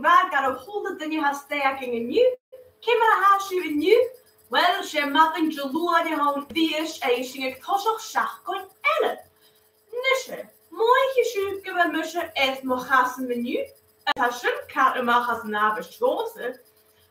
waar gaat op honderd dingen haar sterking in nu. Kim maar haar je in nu. Wel, je matting jaloer die gewoon die is en je zingt toch ook zacht kon ellen. Nisje, mooi gezoeken we moeten het mogassen menu. Het hasje kan er mogassen naar bestozen.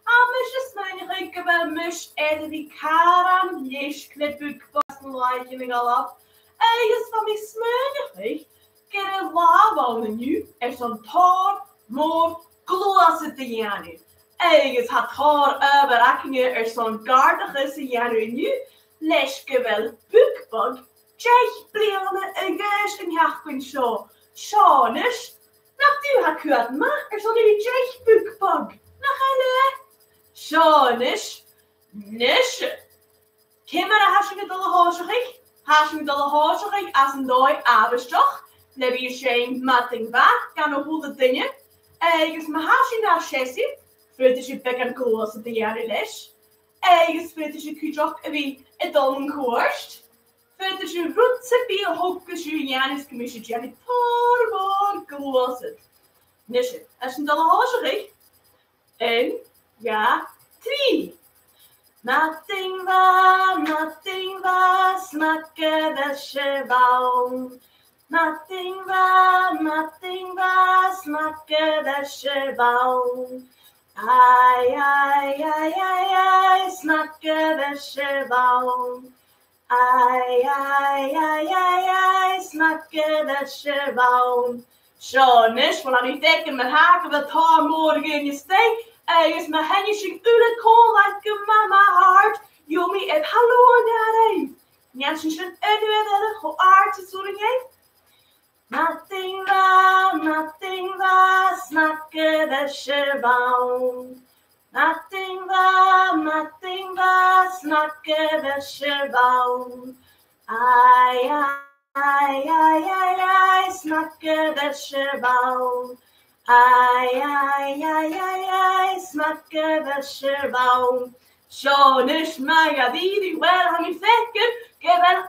Amisjes mijn rijke mus en die karam jees knipuk bassen lijken al af. Eigens van die smeunig. Get a lava menu en zo'n tor more glossen te janu. Eigens had tor überrakkingen zo'n gardige janu nu. Leske wel bukbug. Jake bleven een geest en jachten zo. Schoonisch. Nog du had kuat maar zo'n die Jake bukbug. Nog hele. Schoonisch. Nisje. Kimmer hasje met alle hozig. Hasje met alle hozig als een dooi abestoch. Lebi je shame matting waar, kan nog honderd dingen. Eigens maar hasje naar chessie. Vult je bek en kool als het de jaren les. Eigens vult je kujok wie het dolmen koorst. Vult je roetse biel hokjes je janis commissie jelly porboor kool als het. Nisje, als een dolle hozig. En ja, 3. Matting waar, smakken de baum. Matting waar, smakken de baum. Ai, smakken de baum. Ai, smakken de baum. Zo, nis, we gaan niet denken met haken wat haar morgen in je steek. Is mijn handje ule kool like mama hart. Yummy en hallo naar een. Jansen zijn een hoe aard te zullen geven. Matting waar, smakken de baum. Matting waar, smakken de baum. Ai, smakken de baum. Ai, smakken de baum. Zo, dus maar ja, die wel aan je vekken. Ik heb een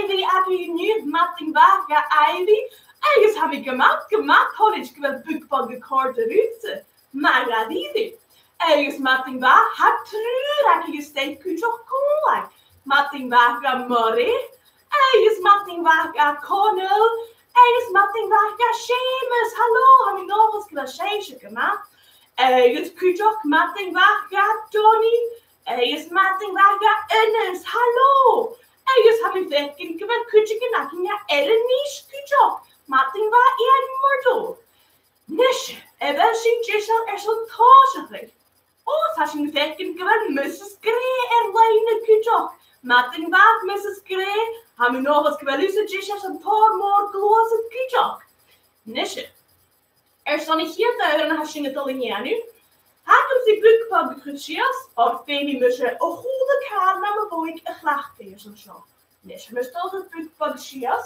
ivy, heb je nu matting waar, ja, ivy. Eigens heb ik gemaakt, hoor ik wel bukbal gekoorde ruiten. Maar ja, die. Eigens matting waar, heb treur, heb je gesteekt, kun je ook kool. Matting waar, ja, Murray. Eigens matting waar, ja, Connell. Eigens matting waar, ja, Seamus. Hallo, heb je nog eens klasseisje gemaakt? Eigens kun je ook matting waar, ja, Tony. Eigens matting waar, ja, Ernest. Hallo. Eigens heb je vekken, ik wel kutje genakken, ja, Ellen niet, kun je ook. Matting waar, ja, mordo. Nisje, wel zien je er zo'n toosig. Oh, als je vekken, ik wel Mrs. Gray en Leine kun je ook. Matting waar, Mrs. Gray. Haben wir noch was gewählt, Jesus ein paar Mal gelesen, Küchok. Nische. Sta nicht hier da, dann hast du nicht alle nu. Hat uns die Bukbal gekrutsiert, of baby müssen een goede kaart nemen, waar ik een glachtveers en zo. Nische, maar stel dat Bukbal gekrutsiert.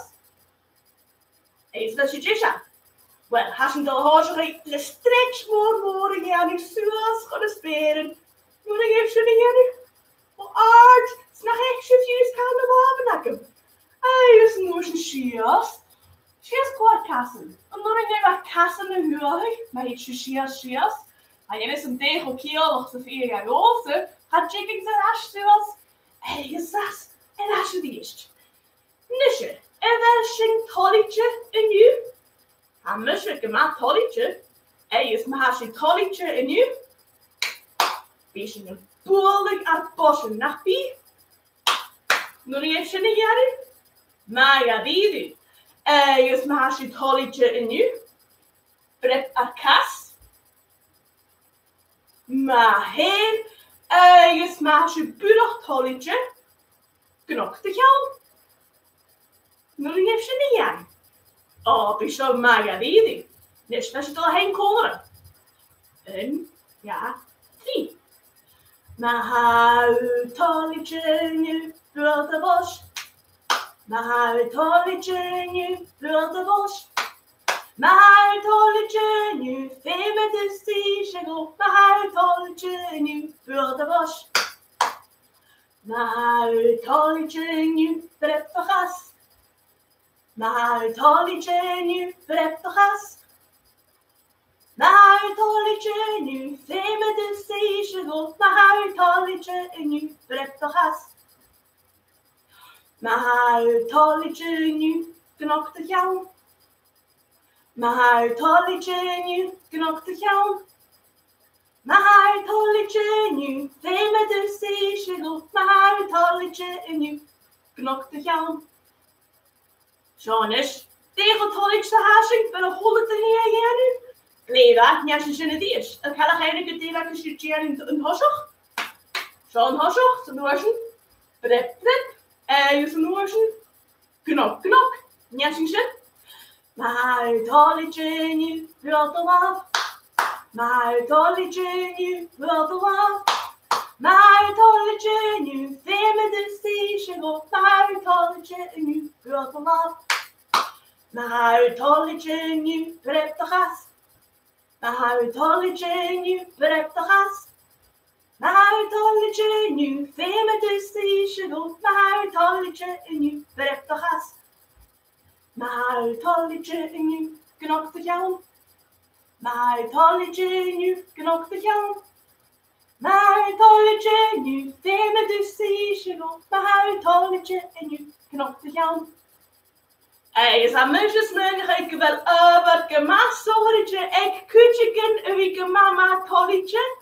Even dat je Jesus. Wel, hast du da hast du een stretch morgen, ja, nu zoals gaan spelen. Nu dan geef je niet nu. Oh, art, het is nog echt zo'n kan de wapen. Is nur een schiers. Schiers kort kassen. En dan neem ik kassen in huur. Maar ik schiers. Maar je is een degel kiel of te 4 jaar roze. Gaat chicken zijn asjes. Is dat? En als je die is. Nisje. En wel een tolletje in u. Hij moet je gemaakt tolletje. Is maar een tolletje in u. Beetje een boelig uit bossen naar pie. Nu heeft je niet jaren. Maar ja, die. Is maar een tolletje in u. Prep a kas. Maar heen. Is maar een purig tolletje. Knok de geld. Nu heeft je niet jaren. Oh, is zo maar ja, die. Dus dat is het al heen koren. En ja, 3. Maar een tolletje nu. Door de bos. Maar het tolletje nu door de bos. Maar het tolletje nu veel met de stiegel. Maar het tolletje nu door de bos. Maar het tolletje nu treft de gas. Maar het tolletje nu treft de gas. Maar tolletje nu, thema de station op, maar tolletje nu, brek toch as. Maar tolletje nu, knok de jou. Maar tolletje nu, knok de jou. Maar tolletje nu, thema de station op, maar tolletje nu, knok de jou. Jonas, tegen tolletje haasing, ben een holle te hier nu. Leva, ja, ze zijn het eerst. Ik ga eigenlijk het deel studeren in een hossig. Zo'n hossig, zo'n hoorsen. Prep, prep. Zo'n hoorsen. Knok, knok. Ja, zien ze. Maar het holletje nu wilt al af. Maar het holletje nu wilt al af. Maar het holletje nu weer met de station op. Maar het holletje nu wilt al af. Maar het holletje nu prep de gas. Maar het holletje nu, brek de gas. Maar het holletje nu, weer met de station op. Maar het holletje nu, brek de gas. Maar het holletje nu, knok de jou. Maar het holletje nu, knok de jou. Maar het holletje nu, weer met de station op. Maar het holletje nu, knok de jou. Is aan meisjes nodig, ik wil wat gemaakt zolletje, ik kutje wie mama tolletje.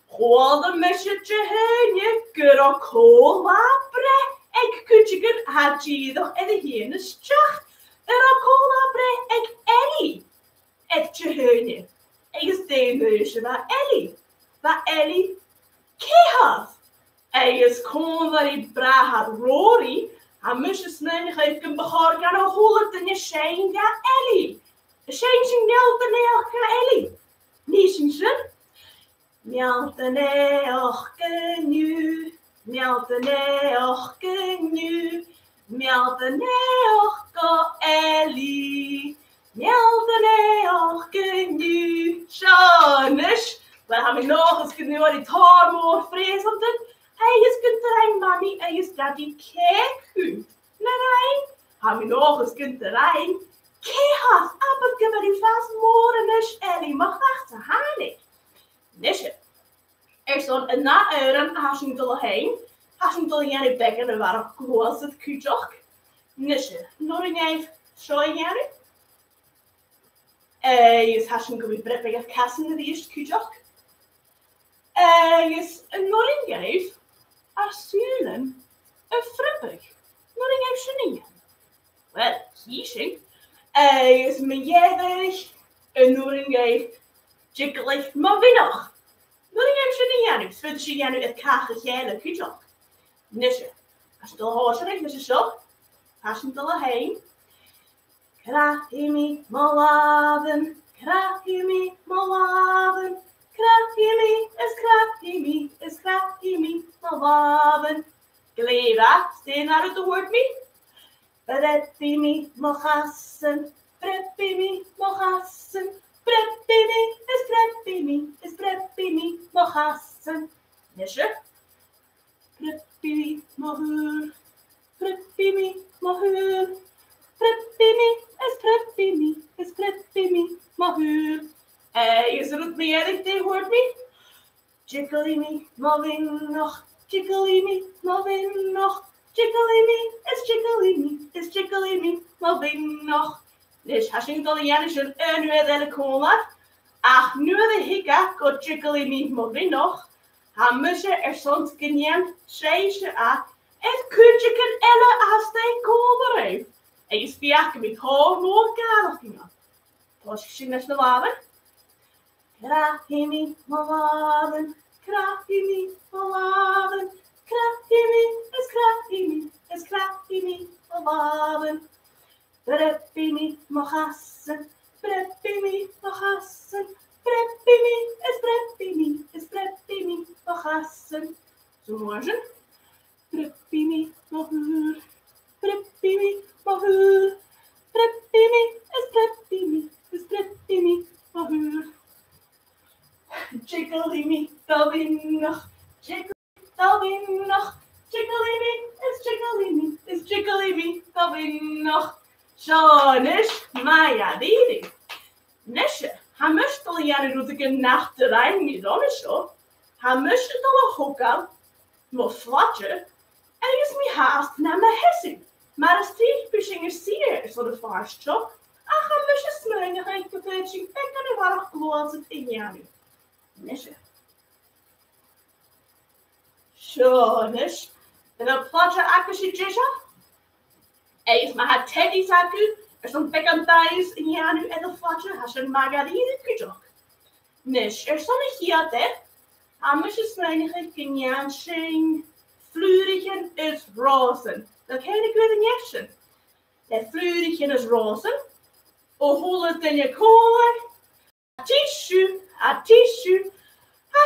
Goal de mesje heen, je kunt cola bre, ik kutje had je toch in de hiernestjach. Er cola bre, ik Ellie. Ik je heen, ik is de meisje waar Ellie keihard. Is kon waar die bra had Rory. Hij moest nodig, ik kan behoren aan een holle te zijn, ja Ellie. Zijn ze niet te neer, Ellie? Niet zien ze? Niet te neer, nu. Niet te neer, nu. Niet te neer, Ellie. Niet te neer, nu. Jonas, we hebben nog eens genoeg die taarmoor vrezen. Hij is kunterijn, mami, hij is daddy keekhuut. Nee, hebben nog eens kunterijn. Keehas, aber kunnen die vast morenes Ellie mag wachten, hanik. Nisje. Er stond een na uren haasingtel heen. Haasingtel jij bekken en waar was het kutjok. Nisje, nog een even, zo jij. Is haasingtel weer breppig kassen die is kutjok. Is een nog een even. Asturen, een frippig, nog een even wel, kiezing. Is mijn jährig, een noeringgeef, jikkelig, maar wie nog? Noeringgeef vind je nu het kage gele kutjok. Nisje, als het al hoorserig, dus zo, als het al heen. Kraag je me, malaven, kraag je me, malaven. Kraag je me, is kraag je me, malaven. Gleva, steen naar het woord me. Preppi me, mogassen, preppi me, mogassen. Preppi me, is preppi me, mogassen. Nisje. Preppi me, mohuur, preppi me, mohuur. Preppi me, is preppi me, mohuur. Is het me eerlijk, die hoort me? Jiggly me, moving nog. Jiggly me, moving nog. Jiggly me, is jiggly me, moving nog. Dus als je het al jaren zo'n nu de cola. Ach, nu de hikka, go jiggly me, moving nog. Han müssen soms genjen, zei ze aan. Het kutje kan elle als de cola heeft. En je spiaken met hoog nog kaartingen. Als je ziet met de water. Kraag je me, malaven, kraag je me, malaven, kraag je me, is kraag je me, malaven. Preppi me, mogassen, preppi me, mogassen, preppi me, is preppi me, mogassen. Zo morgen. Preppi me, mohuur, preppi me, mohuur, preppi me, is preppi me, mohuur. Jiggly me, dalwin nog. Jiggly, dalwin nog. Jiggly me, is jiggly me, dalwin nog. Jonas, Maya, Didi. Nisje, Han moest al jaren door de nacht de rein niet dan zo. Han moest het al hoekal, maar flatje. En is me haast naar mijn hessie. Maar als die pushing zeer zo de vaarstje. Ach, han moest smeunen geen kafeetje. Ik kan er wel gloos het in jaren. Nisje. Zo, nish. En dan flatje akkusie jisha. Eens maar had Teddy zaku. Er stond pekantais in janu en de flatje has een margarine kujok. Nish, er stond een hiate. Amische smeinige kinjansing. Flurigen is rozen. Dat ken ik weer een jesje. De flurigen is rozen. O hol het in je koor. A tissue. A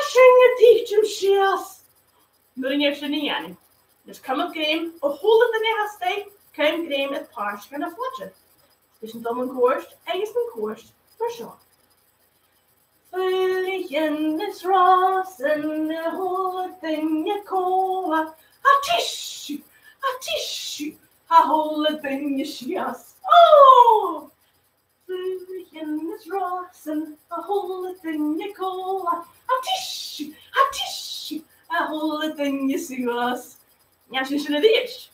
schinge tichum shias. Nu een jesje niet janu. Dus kom op game. O hol het in je haste. Kom game het paars van de flatje. Dus dan een koorst, en is een koorst, voor zo. Vliegen is rozen, de holle dingen koa. A tissue, a holle dingen jas. Oh! Vliegen is rozen, a holle dingen koa. A tissue, a holle dingen jas. Ja, sinds je het is.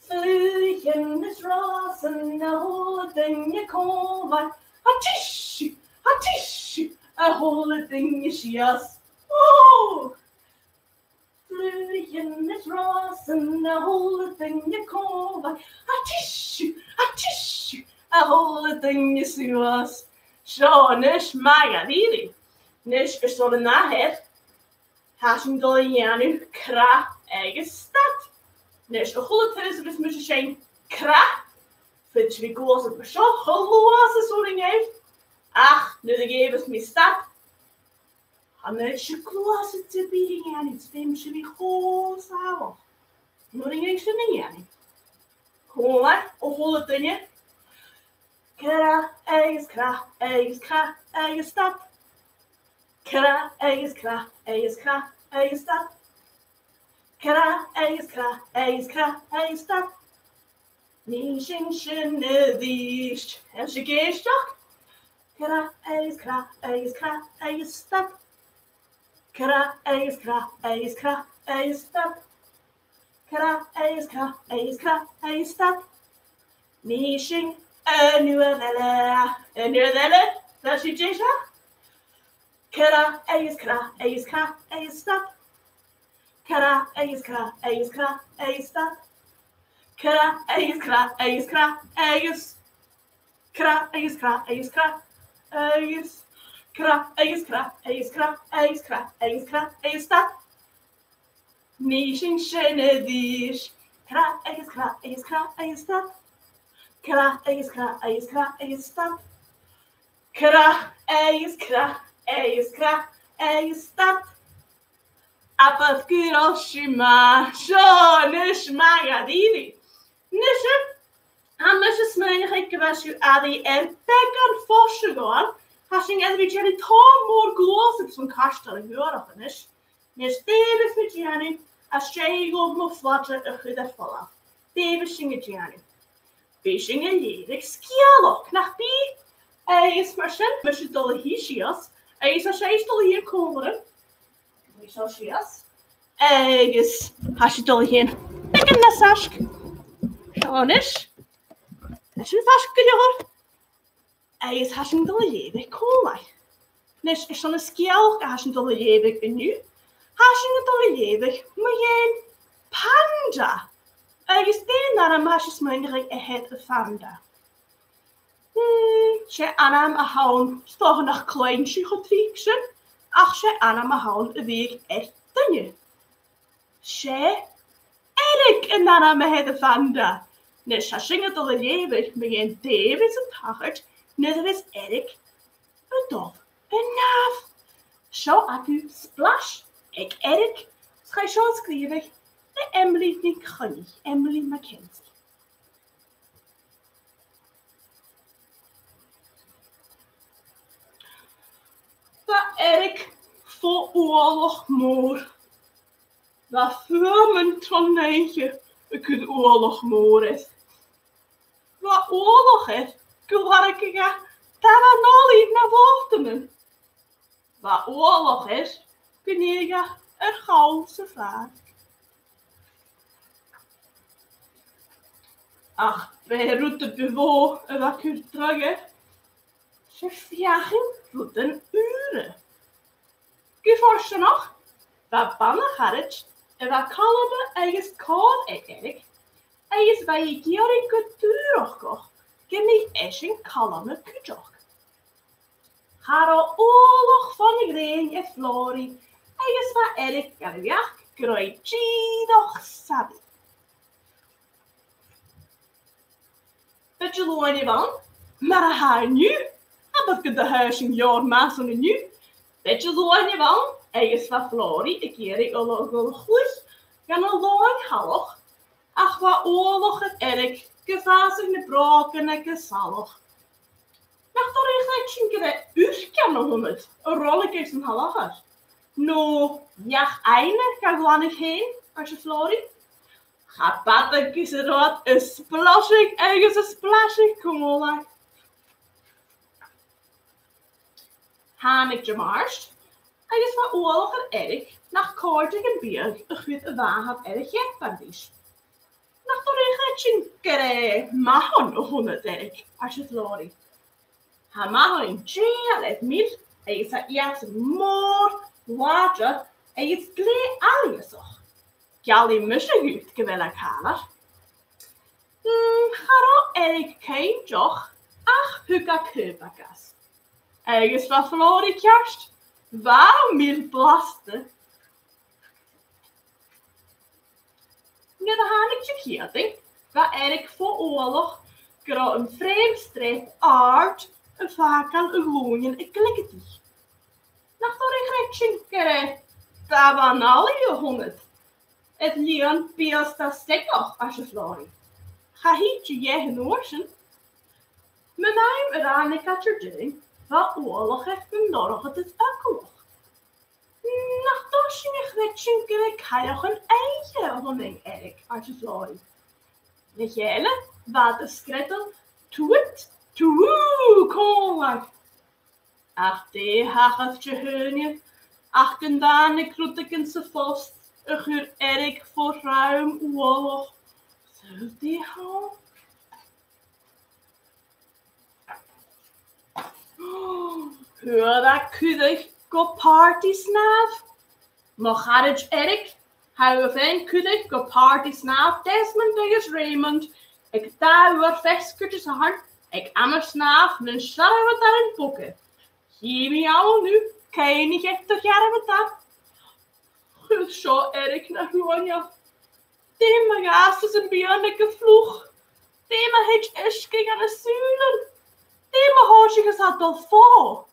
Vliegen is rozen, de holle dingen koa. A tissue, a holle dingen jas. Oh! Vliegen is rozen, de holle dingen koa. A tissue, a holle dingen jas. Zo, nish margarine. Nish is zo de nahet. Hashing dolle janu kra eigen stad. Nish, een goede tennis is met zijn kra. Vind je wie goos het persoon geloos zo ding heeft? Ach, nu de gevers me stad. Han het je goos het te bieden janu. Stem je wie goos hou. Nu ding heeft ze niet janu. Gewoon maar, een goede tennis. Kra eigen stad. Kra eigen stad. Kra eigen stad. Nishin shinne dish. En ze geest toch? Kra eigen stad. Kra eigen stad. Kra eigen stad. Nishin nu welle. Dat is je zo? Kra eigen stad. Kra eigen stad. Kra eigen stad. Nishin shene dish. Kra eigen stad. Kra eigen stad. Kra eigen stad. Apat Hiroshima. Zo, nish margarine. Nisje, han musje smijnig ik was u adi en pekan forse gaan. Hashing as we jelly tom more gloss van kastel horen nish. Nish Davis met Jani. As Jago mo flatter a goede vallen. Davis zingen Jani. Fishing en jedig skialok nach bi. Is marschen musje dolle hishias. Is als jij dolle hier komen. Zoals je is. Is als je dolle hier. Pekan na sask. Gewoon is. Dat is een vastgejoor. Hij is hassen dolle jebek koolai. Nes is zo'n skiel hassen dolle jebek en nu. Hassen dolle jebek. Maar geen panda. Hij is de naam hassen smijnig het panda. Ze aanam a haun stochen nach kleintje getrieksen. Ach ze aanam a haun een week echt dunje. Ze Erik en naam het panda. Nes hassen het dolle jebek. Maar geen David en Taggart. Net is Erik, een dop, een naaf. Zo accu splash, ik Erik, schrijf zo schrijven. De Emily niet Gunny, Emily Mackenzie. Dat Erik voor oorlog moor. Dat voor mijn tonneetje ik een oorlog moor is. Wat oorlog is. Kuharikega, Taranoli, Navo, Miljoenen. Wat oorlog is, kun je een goudse vraag. Ach, bij route bureau en wat kun je terug? Ze vragen route uren. Kun je nog? Wat bannen gaat het? En wat kallen we ergens koud eigenlijk? Ergens waar je hier cultuur kocht. Gemi is een kalme kutjok. Haro oorlog van de green en flori. Ergens waar erg garjak groeitje nog sabi. Weet je lo niet van? Maar hij nu? Heb ik de huis een jaar maas en nu? Weet je lo niet van? Ergens waar flori, ik keer ik al goed. Gaan al lang hallig. Ach, wat oorlog het erg. Gezazig met broken en gezellig. Nach daar is het chinkere uurtje nog om het. Een rolletje is een halver. No, ja, eine kan gewoon niet heen, als je Flori. Ga patten, kiezen rood, een splashing, ergens een splashing, kom op. Haan ik je marst. Ergens van oorlog en erg. Nach koortig en bier, een goed waan had erg jekbandies. Nach daar is het chinkere mahon om het erg, als je Flori. Ha mahon in jail het meer. Ergens het eerst moord. Water en je glee aljesog. Jalli mussenhuut gewellig haler. Haro erg geen joch, ach hukka kubakas. Ergens wat verloren kerst, waarom meer blaste? Nu dan ga ik je kieting, waar erg voor oorlog, gro een vreemd strijd aard, een vaak aan een woonjen en klikketie. Nach door een gretchen daar waren alle je honderd. Het lion piels dat stekkoch als je flori. Ga hiet je genoorsen. Mijn naam eraan ik had je doen, wat oorlog heeft me nodig het ook. Nach door je gretchen ga je nog een eigen honding erg als je flori. Weet je hele, wat de skrettel toet, kom lang. Ach, die hageltje heunje, ach, en dan ik roetekense vast, een uur erg voor ruim oorlog. Zult die gaan? Hör dat kudig, go party snaaf. Maar gaat het erg? Hou van kudig, go party snaaf, Desmond is Raymond. Ik daar weer vestkutjes aan, ik ammer snaaf, en schrijf het daar in boeken. Zie me jou nu, kan je niet echt toch jaren met dat? Goed zo erg naar Ronja. Die me gaast is een björnlijke vloeg. Die me het eschking aan de zuilen. Die me hoosje gezet al voor.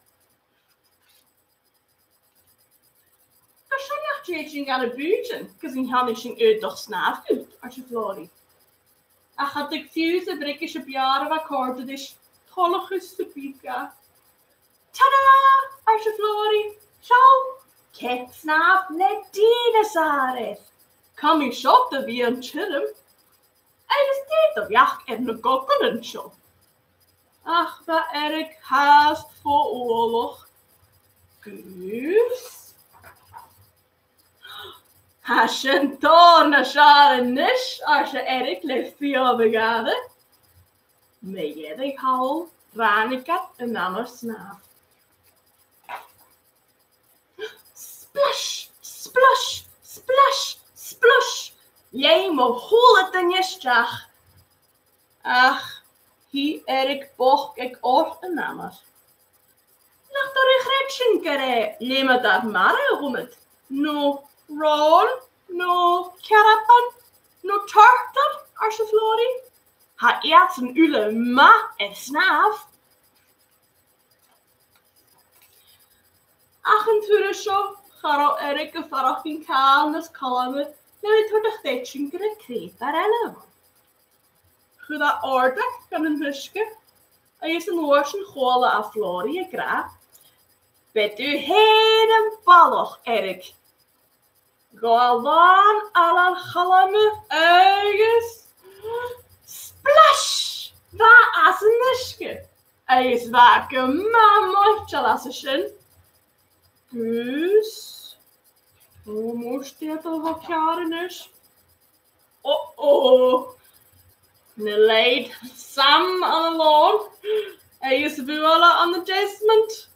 Als je nog jeetje aan de buiten, gezien had ik een uit toch snaaf goed, als je Flori. Ach, had ik fuse brikjes op jaren wat korter is, tolle guste pika. Tada! Als je Flori, zo, kijk snaaf net dinosaurus. Kom ik zo te wie een chillum. En is dit op jacht en een kokkelen zo. Ach, wat erg haast voor oorlog. Guus. Als je een toorne scharen is, als je erg leeft voor begade. Met jij hou, ranikat en nammer snaaf. Splash, splash, splash, splash. Jij moet holen ten je stag. Ach, hier erg boch ik oor en nammer. Nog door een gretchen kere, neem het dat maar om het. No roll, no karapan, no tartar, als je Flori. Ha eet een ule ma en snaaf. 28 zo, ga er erg een verrachting kaan, dus kalmen. Nu het wordt een beetje kreetbaar en goed dat orde kan een huske. En je een oorschen golen af Flori en graag. Bet u heen ballig erg. Ga dan alle galmen ergens. Splash! Waar als een huske. Agus bha go máte las sin. Dus. Moest dit al wat jaren is? Oh. Ne leid Sam aan de loon. Agus bhuala aan de Desmond.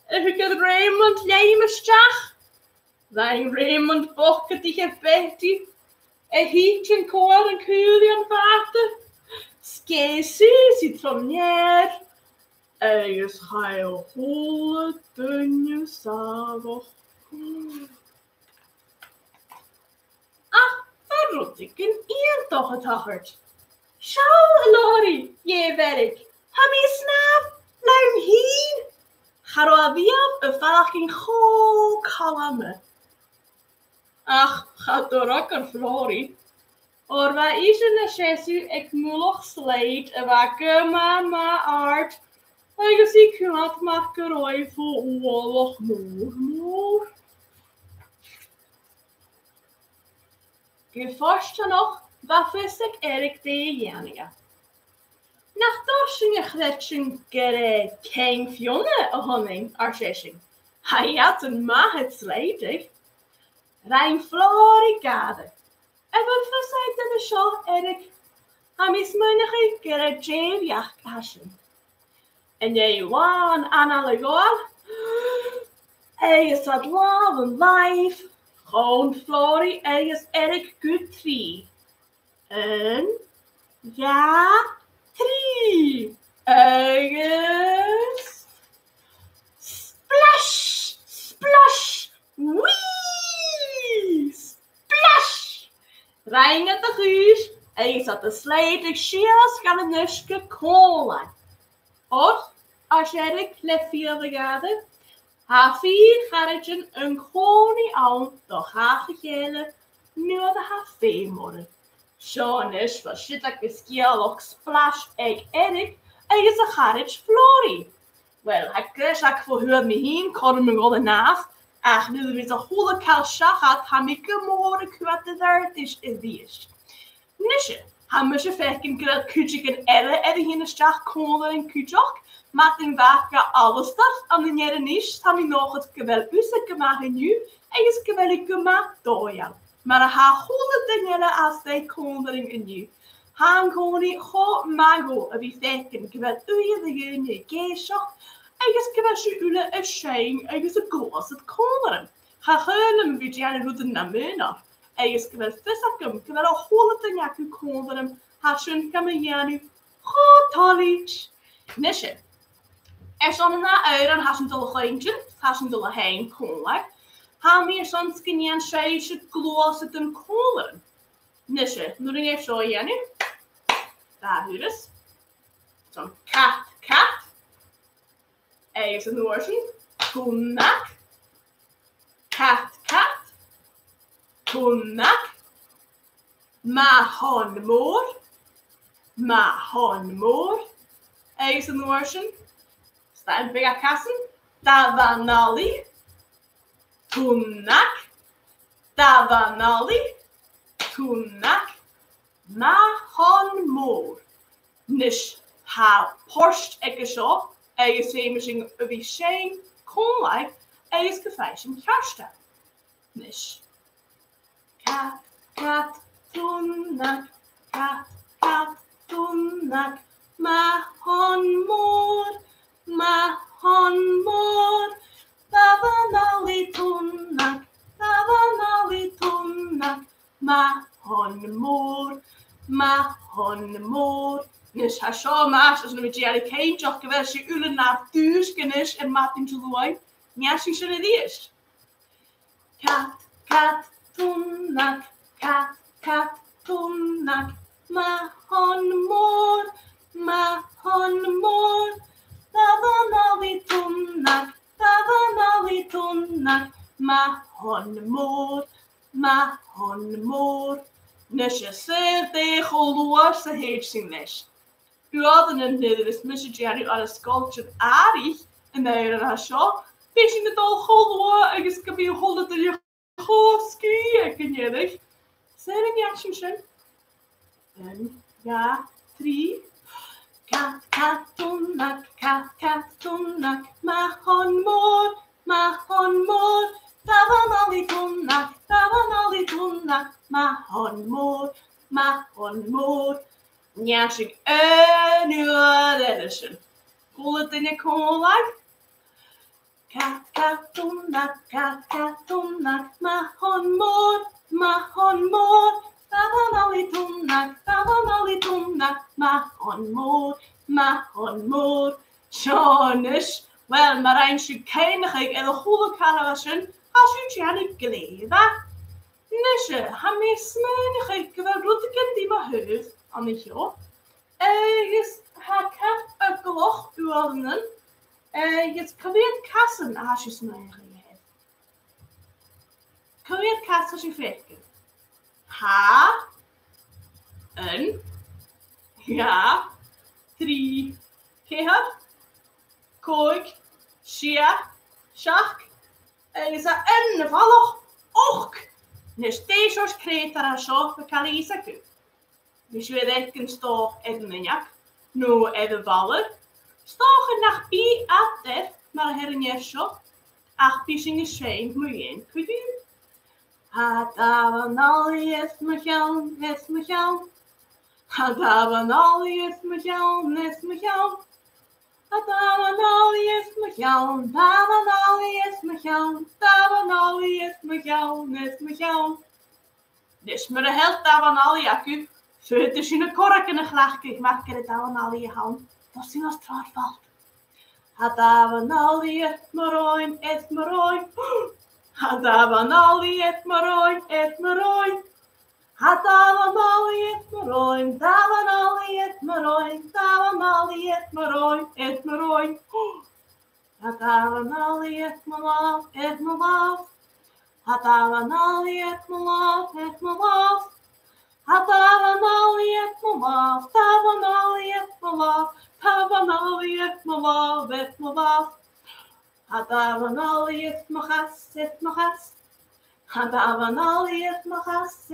Ik heb Raymond Lijmestach. Zijn Raymond bokken die je Betty. Hietje en koor en kulie en vaten. Skesi citronier. Agus ga je holle dunne zalig. Wat ik een toch het hachert. Schau, Lori, je werk. Ham je snap, luim heen. Ga weer een valking go kalame. Ach, gaat door ook Flori. Or waar is een sessie, ik moelig sleet, en waar mama aard. Agus ik kunt maken roi voor oorlog moer. Je vorst nog, wat wist ik Erik de Janige. Nach dorsingen gletschen gere keng fjonne a honning ar session. Hij had een ma het sleidig. Rein Flori gade. En wat verzeiht de show Erik? Ham is munige gere jailjacht kashen. En je waan aan alle goal. Hij is dat love and life. Gewoon Flori, is Erik goed 3. En ja, 3. Ergens. Splash, splash, wee, splash. Rijnget de huis, is dat de slijtig schiers gaan een nuske kolen. Of, als Erik let 4 gade. Ha4 garretjen een koning aan, dan ga je gele, nu de ha4 worden. Zo'n is wat shit ik beskiel ook splash egg Erik, en is een garretje Flori. Wel, hij kreeg ik voor haar me heen, kon me wel naaf. Ach, nu er is een hele kaal schachat, ha me gemoorde kwette daar is is. Nisje, ha me je vekken kred kutjik en elle in de stach kolen en kutjok. Maakt een wakker alles dat aan de jaren is, dan nog het gewel usse gemaakt nu en is gewel ik gemaakt door jou. Maar ha honderd dingen als de kondering in nu. Han koning go mago en wie vekken gewel uye de jene geeshock en is gewel je ule een schijn en is een glas het konderen. Ha geulen wie jaren roeten naar mena. En is gewel vissakum gewel een honderd dingen konderen. Ha schön kamen janu go talich. Nisje. Zo'n uren has een dolle geintje, has een dolle heen kolen. Ha meer zo'n skinny en scheisje glas het een kolen. Nisje, nu ding even zo Jenny. Daar hier is. Zo'n kat. Even een oortje. Koenak. Kat. Koenak. Mahonmoor. Even een oortje. En bega kassen, davanali, tunak, mahonmoor. Nish ha porst ikke zo, is seming wie shame konlai, is gefeischen kersta. Nish. Kat, tunak, mahonmoor. Mahonmoor, davanali tunak, mahonmoor. Nis ha sjo maas as nu met jelle keintjoch gewes je ulen na duuskenis en matin te looi. Njasing zullen die is. Kat, tunak, mahonmoor. Davanali tunak, mahonmoor. Nisje zeer tegen loerse heetsingnes. U hadden een nederig misje Jerry aan een sculpture aardig en daar had zo. Fishing het al geloor en je kan je hollen dat je goed skiën kan je niet. Zeer een jasje. En ja, 3. Catunac, catunac, mahon môr, dafanoli tunac, mahon môr. Njashig edition. Bullet in your corn Catunac, mahon môr, dafanoli tunac, mahon môr. Seanish, wel, mae'r ein sy'n ceinachig edrych hwyl calawasyn, a sy'n tianig gleifa. Nisje, ha mi smynachig gyfer rwydgen di ma hydd, am i hio. Ys ha cap y gloch uwrnen, ys cyfiad casyn a sy'n smynachig hedd. Cyfiad casyn sy'n ffeicyn. Ha, yn, ja, 3, cehaf, coig, sia, siach, ys a yn y faloch, och, nes deis oes cretar a sio fe cael ei isacw. Nes fydd eich yn stoch edrych yniac, nhw edrych faler. Stoch yn nach bi adef mae'r herin iesio, ach bi sy'n ysrein mwy'n cwydyn. Ha dafanoli eith my llawn. Ha dafanoli eith my llawn. Ha dafanoli eith my llawn. Nes mae'r held dafanoli acw, fydd sy'n y corach yn y chlachgych mae'r gyda dafanoli i hawn, dos sy'n os tro'r fald. Ha dafanoli eith myroen. Ha dafanoli eith myroen. Ha dafanoli eith myroen. Ha dafanoli eith mylaf. Ha dafanoli eith mylaf. Ha dafanoli eith mylaf. Ha dafanoli eith mochas. Ha dafanoli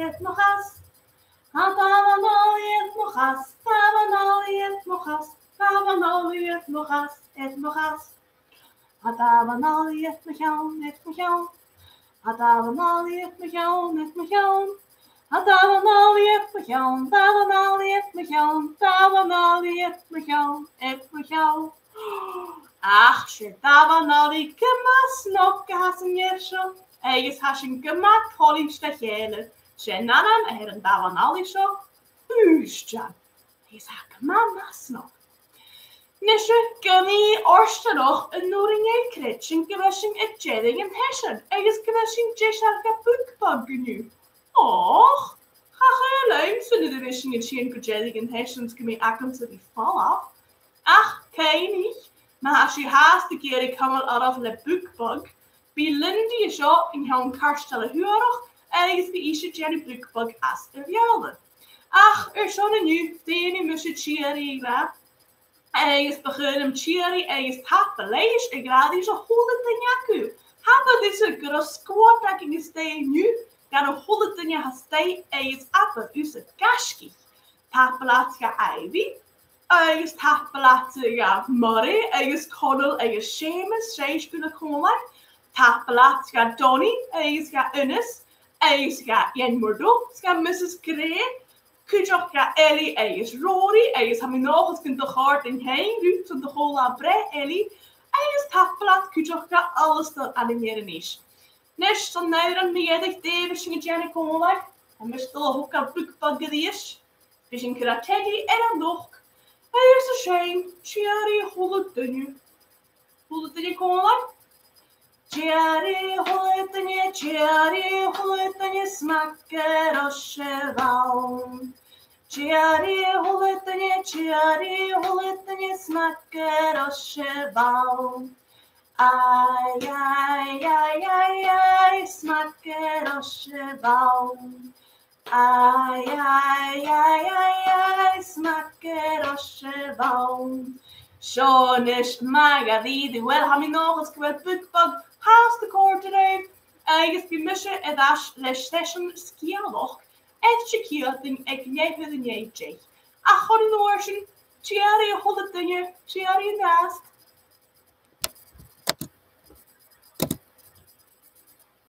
eith mochas. Ha dafanoli eith mochas. Ha dafanoli eith mochas. Ha dafanoli eith mychawn. Ha dafanoli eith mychawn. Ha dafanoli eith mychawn. Ach, sy'n dafanoli gymas nog gas yn iersio. Eis hasyn gymat holyn stechele. Sy'n nanan yn dafanoli sio. Ysjan. Eis ha gyma mas nog. Nisje gynnu orstanoch yn nwring ei cred sy'n gyfesyn y jedig yn hesyn. Eis gyfesyn jesar ga bwgbog gynnu. Och, ha chayleim sy'n ydywysyn yn sy'n gyjedig yn hesyn gymi agam sydd i fall af. Ach, ceinig. Maar als je haast de keer ik hamel araf le boekbug, bij Lindy is zo in jouw karstelle huurog, ergens bij isje Jenny boekbug as er wilde. Ach, zo'n nu, die moest je cheery grab. Ergens beginnen cheery, ergens tappen lees, ik raad die zo holle tenjaku. Hebben deze groot squat dat ik stay nu, gaan een holle tenja stay, ergens appen, het gaski. Tappen laat je ivy. Agus tappalat ga Murray, agus Connell, agus Seamus, Reish gula Conway, tappalat ga Donny, agus ga Innes, agus ga Ian Murdo, ga Mrs. Gray, Kujok ga Ellie, agus Rory, agus ha mi nog eens kunt de hart in heen, ruut van de hola bre Ellie, agus tappalat Kujok ga alles dat animeren is. Nes dan neuren mi edig David singe Jenny Conway, en mi stil ook aan boekbagger is, dus in Krategi en dan nog. Is a shame. Cherry Holotinje Conway. Cherry Holotinje, smacker och cheval. Cherry Holotinje, smacker och cheval. Aj, smacker och cheval. Aj, smacker och cheval. Seanish magadi, wel ha mi nog eens geweld boekbug, haast de koor today. Agus bi misje ed as les session skialoch. Et chikiating ek jij with een jeetje. Ach, gewoon een oorschen. Tjeri, holle dinge, tjeri naast.